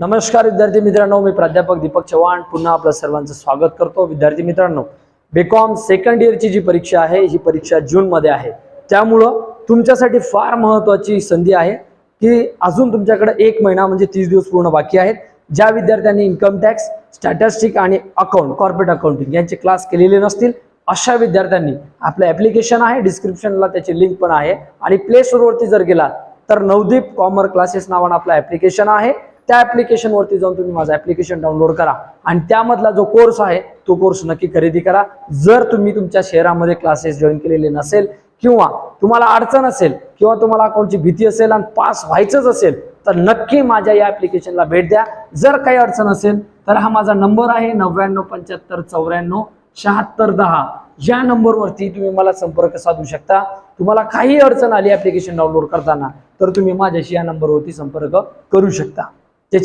नमस्कार विद्यार्थी मित्रांनो, मी प्राध्यापक दीपक चव्हाण पुन्हा आपलं सर्वांचं स्वागत करतो। विद्यार्थी मित्रांनो, बीकॉम सेकंड इयरची जी परीक्षा आहे ही परीक्षा जून मध्ये आहे। त्यामुळं तुमच्यासाठी फार महत्त्वाची संधी आहे की अजून तुमच्याकडे 1 महिना म्हणजे 30 दिवस पूर्ण बाकी आहेत। ज्या विद्यार्थ्यांनी इन्कम टॅक्स, स्टॅटिस्टिक आणि अकाउंट, कॉर्पोरेट अकाउंटिंग यांचे क्लास केलेले नसतील अशा विद्यार्थ्यांनी आपलं ॲप्लिकेशन आहे, डिस्क्रिप्शनला त्याची लिंक पण आहे आणि प्ले स्टोअरवरती जर गेलात तर नवदीप कॉमर्स क्लासेस नावानं आपलं ॲप्लिकेशन आहे। त्या ॲप्लिकेशन वरती जाऊन तुम्ही माझं ॲप्लिकेशन डाउनलोड करा आणि त्यामधला जो कोर्स आहे तो कोर्स नक्की खरेदी करा। जर तुम्ही तुमच्या शहरामध्ये क्लासेस जॉईन केलेले नसेल किंवा तुम्हाला अडचण असेल किंवा तुम्हाला अकाउंटची भीती असेल आणि पास व्हायचंच असेल तर नक्की माझ्या या ॲप्लिकेशनला भेट द्या। जर काही अडचण असेल तर हा माझा नंबर आहे 9975947610। या नंबरवरती तुम्ही मला संपर्क साधू शकता। तुम्हाला काही अडचण आली ॲप्लिकेशन डाउनलोड करताना तर तुम्ही माझ्याशी या नंबरवरती संपर्क करू शकता। त्याच्या